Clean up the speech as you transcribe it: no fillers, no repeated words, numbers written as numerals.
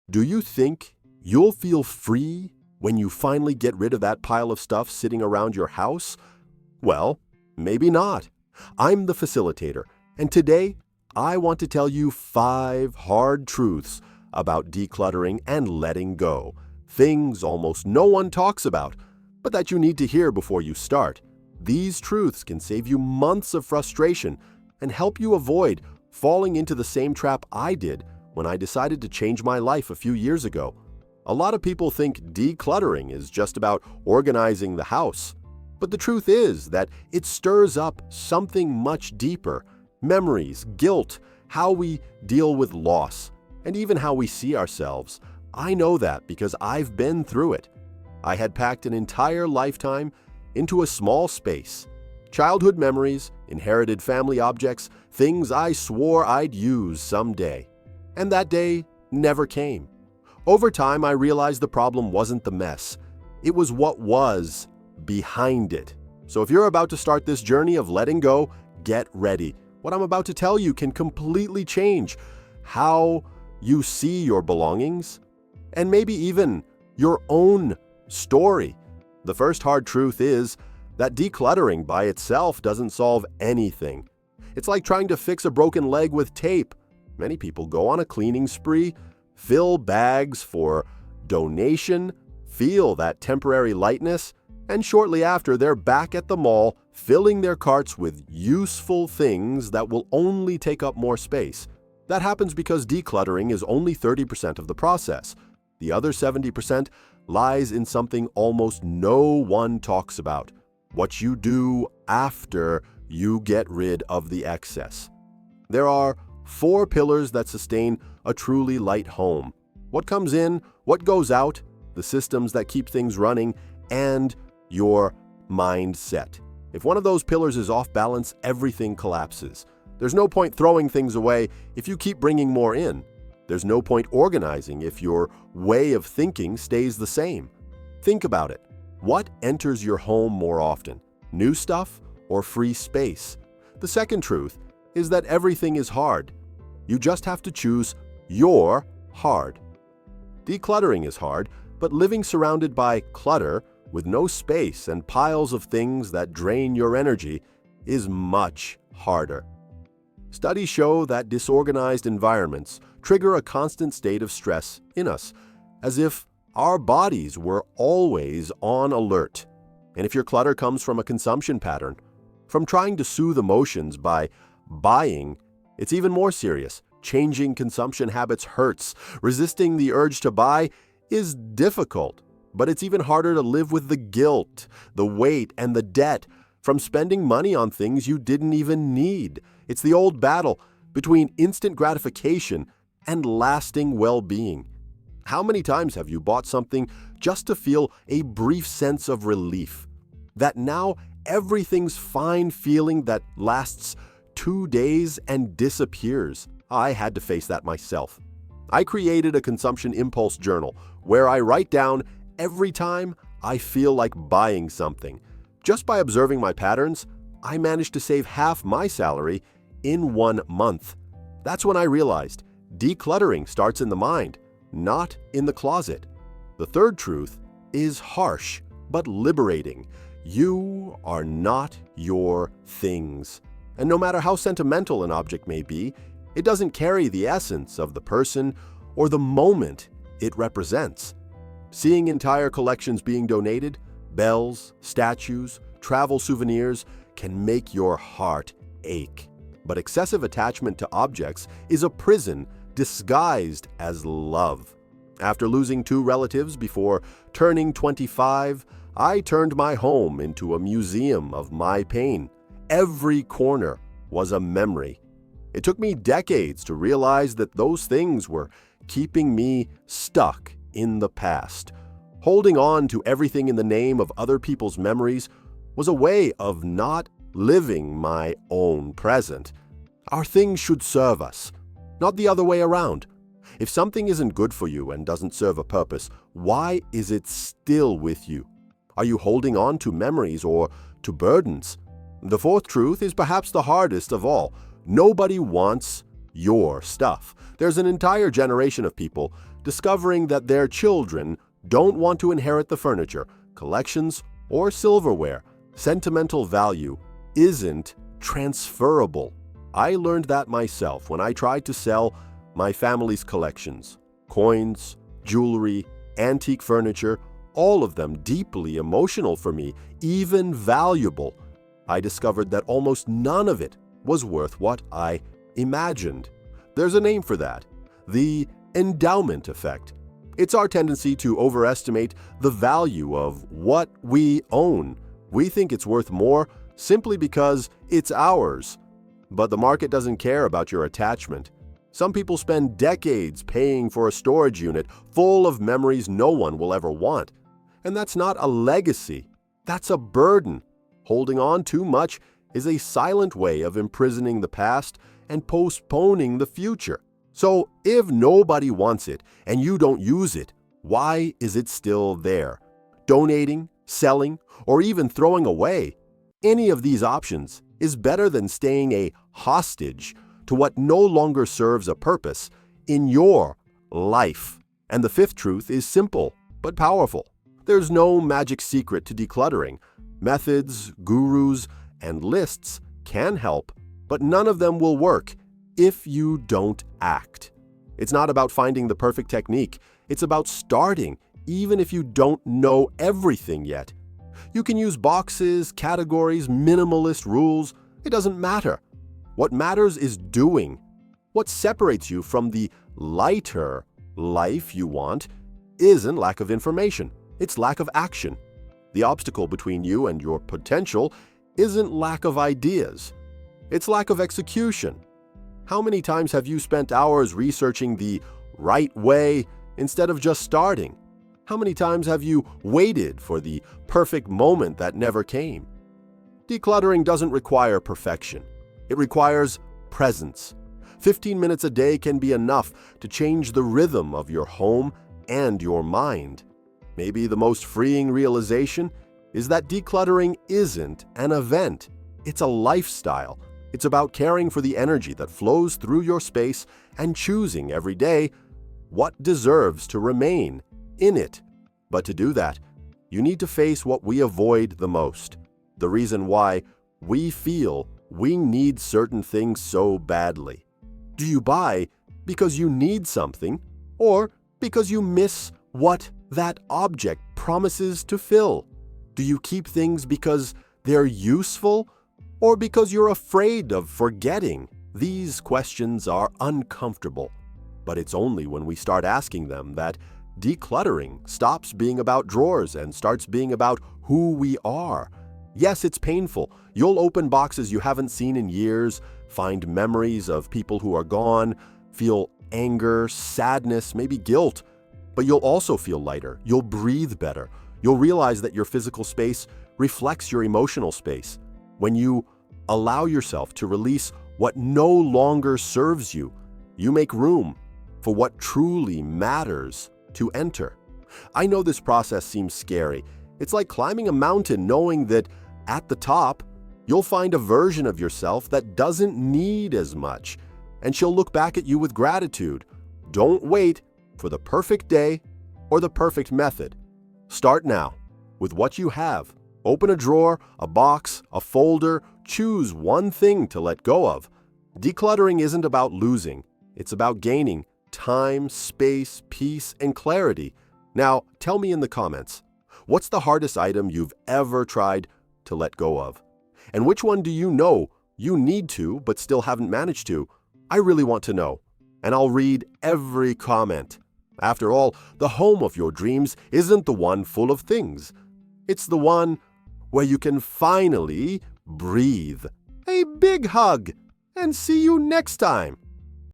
Do you think you'll feel free when you finally get rid of that pile of stuff sitting around your house? Well, maybe not. I'm the facilitator, and today I want to tell you 5 hard truths about decluttering and letting go. Things almost no one talks about, but that you need to hear before you start. These truths can save you months of frustration and help you avoid falling into the same trap I did when I decided to change my life a few years ago. A lot of people think decluttering is just about organizing the house. But the truth is that it stirs up something much deeper: memories, guilt, how we deal with loss, and even how we see ourselves. I know that because I've been through it. I had packed an entire lifetime into a small space. Childhood memories, inherited family objects, things I swore I'd use someday. And that day never came. Over time, I realized the problem wasn't the mess. It was what was behind it. So if you're about to start this journey of letting go, get ready. What I'm about to tell you can completely change how you see your belongings and maybe even your own story. The first hard truth is that decluttering by itself doesn't solve anything. It's like trying to fix a broken leg with tape. Many people go on a cleaning spree, fill bags for donation, feel that temporary lightness, and shortly after they're back at the mall filling their carts with useful things that will only take up more space. That happens because decluttering is only 30% of the process. The other 70% lies in something almost no one talks about: what you do after you get rid of the excess. There are 4 pillars that sustain a truly light home: what comes in, what goes out, the systems that keep things running, and your mindset. If one of those pillars is off balance, everything collapses. There's no point throwing things away if you keep bringing more in. There's no point organizing if your way of thinking stays the same. Think about it. What enters your home more often? New stuff or free space? The second truth is that everything is hard. You just have to choose your hard. Decluttering is hard, but living surrounded by clutter with no space and piles of things that drain your energy is much harder. Studies show that disorganized environments trigger a constant state of stress in us, as if our bodies were always on alert. And if your clutter comes from a consumption pattern, from trying to soothe emotions by buying, it's even more serious. Changing consumption habits hurts. Resisting the urge to buy is difficult, but it's even harder to live with the guilt, the weight, and the debt from spending money on things you didn't even need. It's the old battle between instant gratification and lasting well-being. How many times have you bought something just to feel a brief sense of relief? That now everything's fine feeling that lasts 2 days and disappears. I had to face that myself. I created a consumption impulse journal where I write down every time I feel like buying something. Just by observing my patterns, I managed to save half my salary in 1 month. That's when I realized decluttering starts in the mind, not in the closet. The third truth is harsh but liberating. You are not your things. And no matter how sentimental an object may be, it doesn't carry the essence of the person or the moment it represents. Seeing entire collections being donated, bells, statues, travel souvenirs can make your heart ache. But excessive attachment to objects is a prison disguised as love. After losing 2 relatives before turning 25, I turned my home into a museum of my pain. Every corner was a memory. It took me decades to realize that those things were keeping me stuck in the past. Holding on to everything in the name of other people's memories was a way of not living my own present. Our things should serve us, not the other way around. If something isn't good for you and doesn't serve a purpose, why is it still with you? Are you holding on to memories or to burdens? The fourth truth is perhaps the hardest of all. Nobody wants your stuff. There's an entire generation of people discovering that their children don't want to inherit the furniture, collections, or silverware. Sentimental value isn't transferable. I learned that myself when I tried to sell my family's collections. Coins, jewelry, antique furniture, all of them deeply emotional for me, even valuable. I discovered that almost none of it was worth what I imagined. There's a name for that: the endowment effect. It's our tendency to overestimate the value of what we own. We think it's worth more simply because it's ours. But the market doesn't care about your attachment. Some people spend decades paying for a storage unit full of memories no one will ever want. And that's not a legacy. That's a burden. Holding on too much is a silent way of imprisoning the past and postponing the future. So if nobody wants it and you don't use it, why is it still there? Donating, selling, or even throwing away? Any of these options is better than staying a hostage to what no longer serves a purpose in your life. And the fifth truth is simple but powerful. There's no magic secret to decluttering. Methods, gurus, and lists can help, but none of them will work if you don't act. It's not about finding the perfect technique. It's about starting, even if you don't know everything yet. You can use boxes, categories, minimalist rules. It doesn't matter. What matters is doing. What separates you from the lighter life you want isn't lack of information. It's lack of action. The obstacle between you and your potential isn't lack of ideas. It's lack of execution. How many times have you spent hours researching the right way instead of just starting? How many times have you waited for the perfect moment that never came? Decluttering doesn't require perfection. It requires presence. 15 minutes a day can be enough to change the rhythm of your home and your mind. Maybe the most freeing realization is that decluttering isn't an event. It's a lifestyle. It's about caring for the energy that flows through your space and choosing every day what deserves to remain in it. But to do that, you need to face what we avoid the most, the reason why we feel we need certain things so badly. Do you buy because you need something, or because you miss what that object promises to fill? Do you keep things because they're useful, or because you're afraid of forgetting? These questions are uncomfortable, but it's only when we start asking them that decluttering stops being about drawers and starts being about who we are. Yes, it's painful. You'll open boxes you haven't seen in years, find memories of people who are gone, feel anger, sadness, maybe guilt. But you'll also feel lighter. You'll breathe better. You'll realize that your physical space reflects your emotional space. When you allow yourself to release what no longer serves you, you make room for what truly matters to enter. I know this process seems scary. It's like climbing a mountain knowing that at the top, you'll find a version of yourself that doesn't need as much, and she'll look back at you with gratitude. Don't wait for the perfect day or the perfect method. Start now with what you have. Open a drawer, a box, a folder. Choose one thing to let go of. Decluttering isn't about losing. It's about gaining time, space, peace, and clarity. Now, tell me in the comments, what's the hardest item you've ever tried to let go of? And which one do you know you need to but still haven't managed to? I really want to know, and I'll read every comment. After all, the home of your dreams isn't the one full of things. It's the one where you can finally breathe. A big hug, and see you next time.